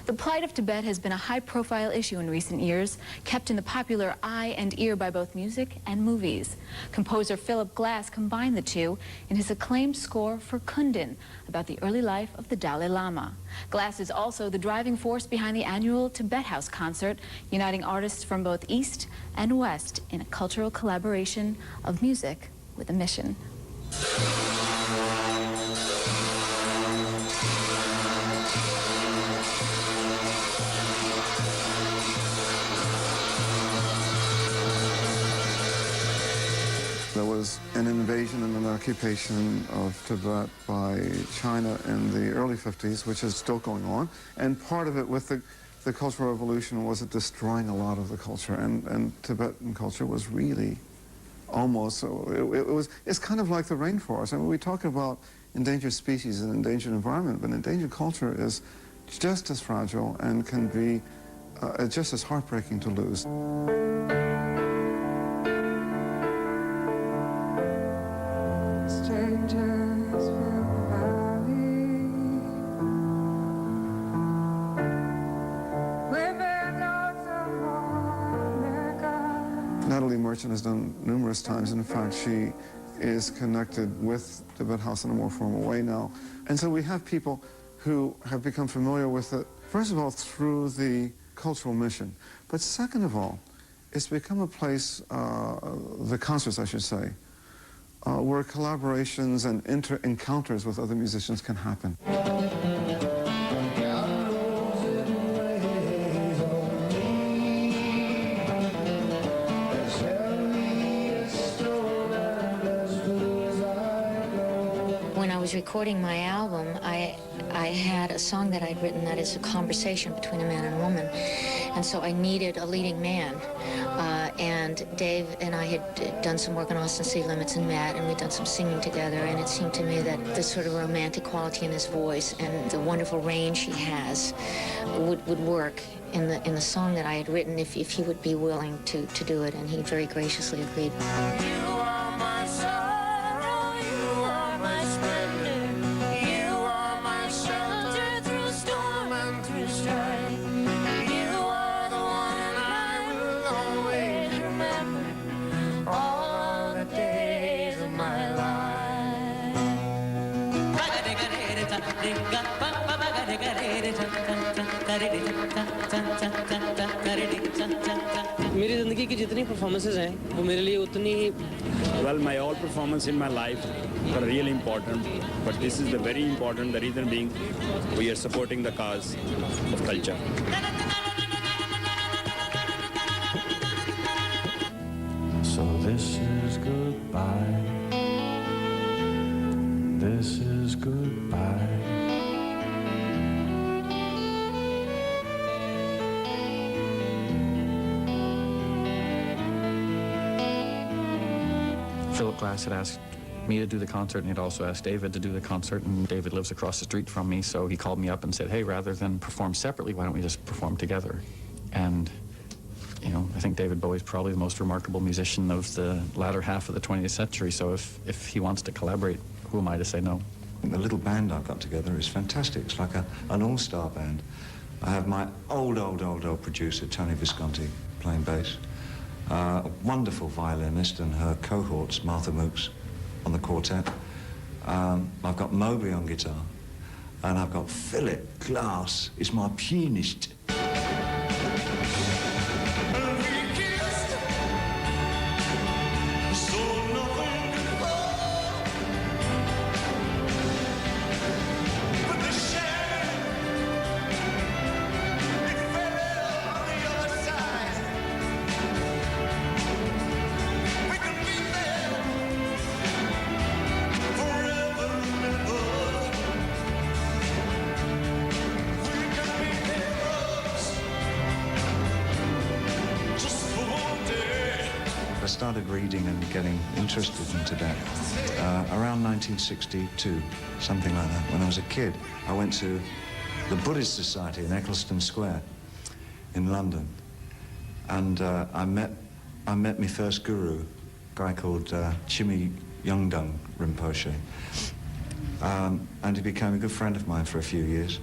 The plight of Tibet has been a high-profile issue in recent years, kept in the popular eye and ear by both music and movies. Composer Philip Glass combined the two in his acclaimed score for Kundin, about the early life of the Dalai Lama. Glass is also the driving force behind the annual Tibet House concert, uniting artists from both East and West in a cultural collaboration of music with a mission. There was an invasion and an occupation of Tibet by China in the early 50s, which is still going on. And part of it with the Cultural Revolution was it destroying a lot of the culture. And Tibetan culture was really almost, it's kind of like the rainforest. I mean, we talk about endangered species and endangered environment, but endangered culture is just as fragile and can be just as heartbreaking to lose. Has done numerous times. In fact, she is connected with Tibet House in a more formal way now. And so we have people who have become familiar with it, first of all, through the cultural mission. But second of all, it's become a place, the concerts, I should say, where collaborations and encounters with other musicians can happen. Recording my album, I had a song that I'd written that is a conversation between a man and a woman, and so I needed a leading man. And Dave and I had done some work on Austin City Limits and met, and we'd done some singing together, and it seemed to me that the sort of romantic quality in his voice and the wonderful range he has would work in the song that I had written if he would be willing to do it, and he very graciously agreed. मेरी ज़िंदगी की जितनी performances हैं वो मेरे लिए उतनी ही Well, my all performance in my life are really important, but this is the very important, the reason being we are supporting the cause of culture. So this is goodbye. This is goodbye. Philip Glass had asked me to do the concert, and he'd also asked David to do the concert, and David lives across the street from me, so he called me up and said, hey, rather than perform separately, why don't we just perform together? And, you know, I think David Bowie's probably the most remarkable musician of the latter half of the 20th century, so if he wants to collaborate, who am I to say no? The little band I've got together is fantastic. It's like an all-star band. I have my old producer, Tony Visconti, playing bass. A wonderful violinist and her cohorts, Martha Mooks, on the quartet. I've got Moby on guitar, and I've got Philip Glass is my pianist. I started reading and getting interested in Tibet around 1962, something like that. When I was a kid, I went to the Buddhist Society in Eccleston Square in London, and I met my first guru, a guy called Chimi Yongdung Rinpoche, and he became a good friend of mine for a few years.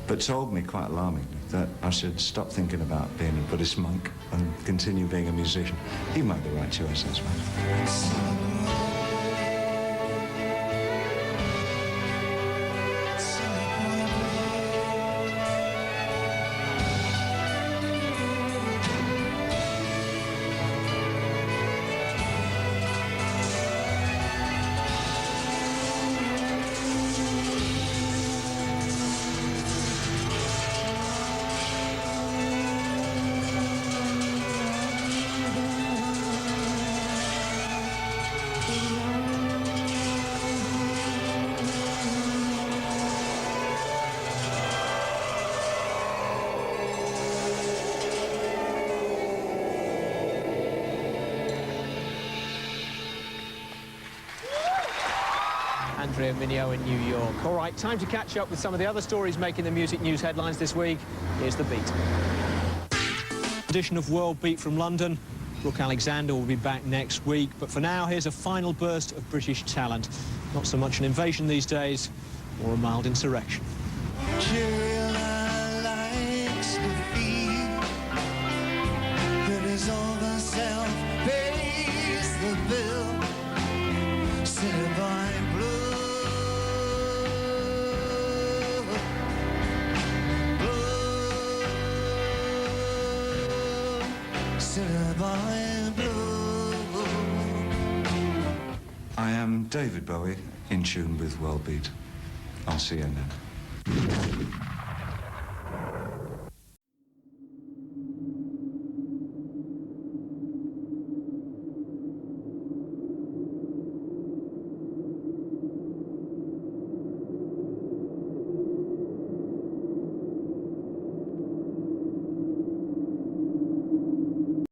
but told me quite alarmingly that I should stop thinking about being a Buddhist monk and continue being a musician. He made the right choice, I suppose. Andrea Mineo in New York. All right, time to catch up with some of the other stories making the music news headlines this week. Here's The Beat. Edition of World Beat from London. Brooke Alexander will be back next week, but for now, here's a final burst of British talent. Not so much an invasion these days, or a mild insurrection. I am David Bowie, in tune with World Beat on CNN.